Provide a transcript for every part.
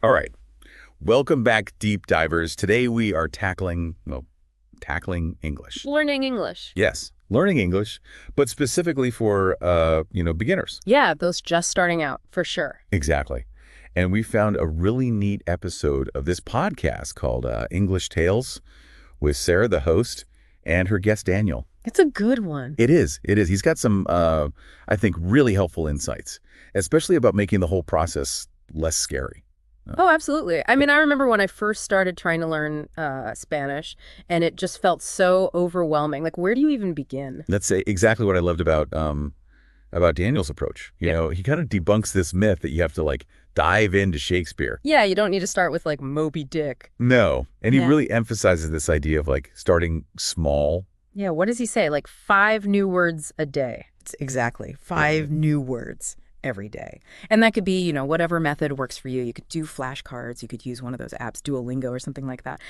All right. Welcome back, deep divers. Today we are tackling English. Learning English. Yes, learning English, but specifically for, beginners. Yeah, those just starting out, for sure. Exactly. And we found a really neat episode of this podcast called English Tales with Sarah, the host, and her guest, Daniel. It's a good one. It is. It is. He's got some, I think, really helpful insights, especially about making the whole process less scary. Oh, absolutely. I mean, I remember when I first started trying to learn Spanish, and it just felt so overwhelming. Like, where do you even begin? That's exactly what I loved about Daniel's approach. You know, he kind of debunks this myth that you have to like dive into Shakespeare. Yeah, you don't need to start with like Moby Dick. No, and he Yeah. really emphasizes this idea of like starting small. Yeah, what does he say? Like 5 new words a day. Exactly. 5 new words every day. And that could be, Whatever method works for you. You could do flashcards. You could use one of those apps, Duolingo or something like that.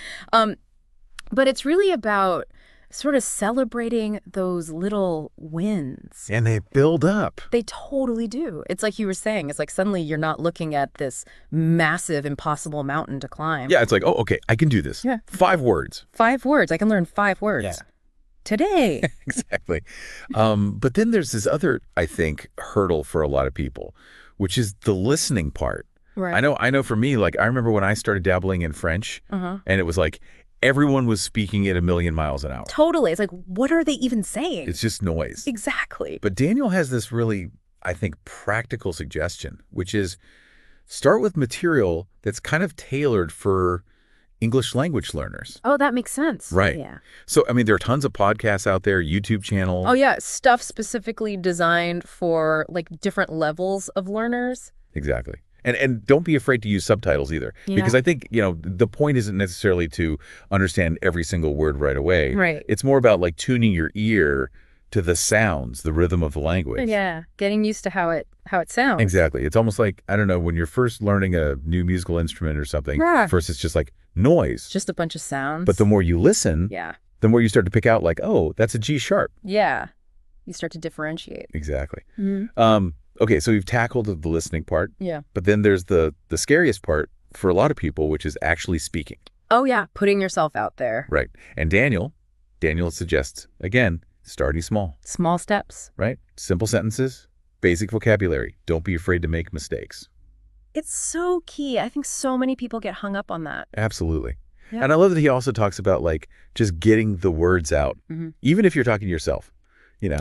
but it's really about sort of celebrating those little wins. And they build up. They totally do. It's like you were saying. It's like suddenly you're not looking at this massive, impossible mountain to climb. Yeah, it's like, oh, okay, I can do this. Yeah. 5 words. 5 words. I can learn 5 words. Yeah. Today. Exactly. But then there's this other, I think, hurdle for a lot of people, which is the listening part. Right. I know for me, like I remember when I started dabbling in French and it was like everyone was speaking at 1,000,000 miles an hour. Totally. It's like, what are they even saying? It's just noise. Exactly. But Daniel has this really, I think, practical suggestion, which is start with material that's kind of tailored for English language learners. Oh, that makes sense. Right. Yeah. So, I mean, there are tons of podcasts out there, YouTube channels. Oh, yeah. Stuff specifically designed for like different levels of learners. Exactly. And don't be afraid to use subtitles either. Yeah. Because I think, the point isn't necessarily to understand every single word right away. Right. It's more about like tuning your ear to the sounds, the rhythm of the language. Yeah. Getting used to how it sounds. Exactly. It's almost like, I don't know, when you're first learning a new musical instrument or something, Yeah. first it's just like noise. Just a bunch of sounds. But the more you listen, Yeah. the more you start to pick out like, oh, that's a G sharp. Yeah. You start to differentiate. Exactly. Mhm. Okay, so we've tackled the listening part, Yeah. but then there's the scariest part for a lot of people, which is actually speaking. Oh, yeah. Putting yourself out there. Right. And Daniel suggests, again, starting small, Small steps. right? Simple sentences, basic vocabulary. Don't be afraid to make mistakes. It's so key. I think so many people get hung up on that. Absolutely. Yeah. And I love that he also talks about like just getting the words out, Mhm. even if you're talking to yourself,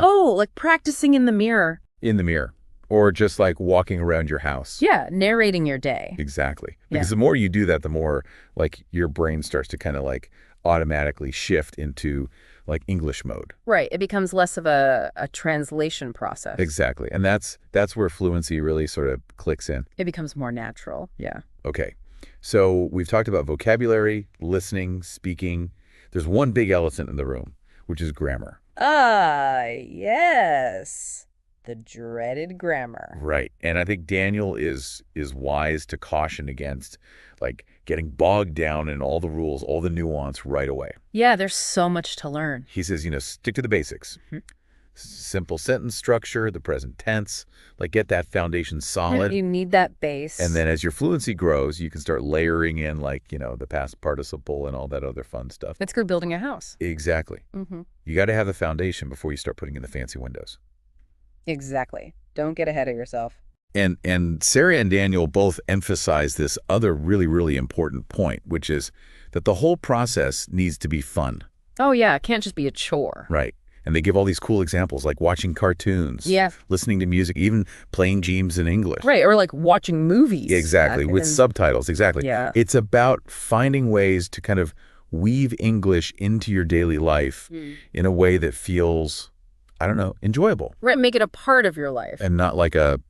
Oh, like practicing in the mirror. in the mirror or just like walking around your house. Yeah. Narrating your day. Exactly. Yeah. Because the more you do that, the more like your brain starts to kind of like automatically shift into like English mode. Right. It becomes less of a translation process. Exactly. And that's where fluency really sort of clicks in. It becomes more natural. Yeah. Okay. So we've talked about vocabulary, listening, speaking. There's one big elephant in the room, which is grammar. Yes. The dreaded grammar. Right. And I think Daniel is wise to caution against like getting bogged down in all the rules, all the nuance right away. Yeah, there's so much to learn. He says, stick to the basics. Simple sentence structure, the present tense, like get that foundation solid. You need that base. And then as your fluency grows, you can start layering in like, the past participle and all that other fun stuff. Let's go building a house. Exactly. Mm-hmm. You got to have the foundation before you start putting in the fancy windows. Exactly. Don't get ahead of yourself. And Sarah and Daniel both emphasize this other really, really important point, which is that the whole process needs to be fun. Oh, yeah. It can't just be a chore. Right. And they give all these cool examples like watching cartoons, Yeah. listening to music, even playing James in English. Right. Or like watching movies. Exactly. With subtitles. Exactly. Yeah. It's about finding ways to kind of weave English into your daily life in a way that feels, I don't know, enjoyable. Right. Make it a part of your life. And not like a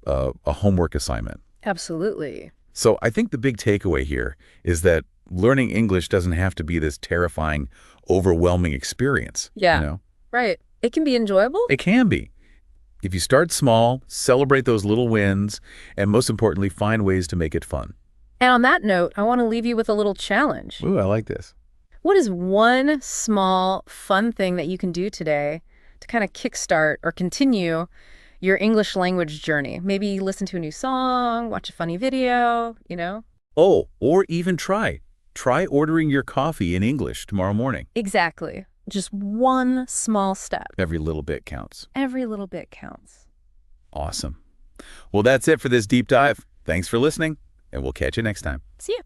homework assignment. Absolutely. So I think the big takeaway here is that learning English doesn't have to be this terrifying, overwhelming experience. Yeah. Right. It can be enjoyable. It can be. If you start small, celebrate those little wins, and most importantly, find ways to make it fun. And on that note, I want to leave you with a little challenge. Ooh, I like this. What is one small, fun thing that you can do today to kind of kickstart or continue your English language journey? Maybe listen to a new song, watch a funny video, Oh, or even try ordering your coffee in English tomorrow morning. Exactly. Just one small step. Every little bit counts. Every little bit counts. Awesome. Well, that's it for this deep dive. Thanks for listening, and we'll catch you next time. See ya.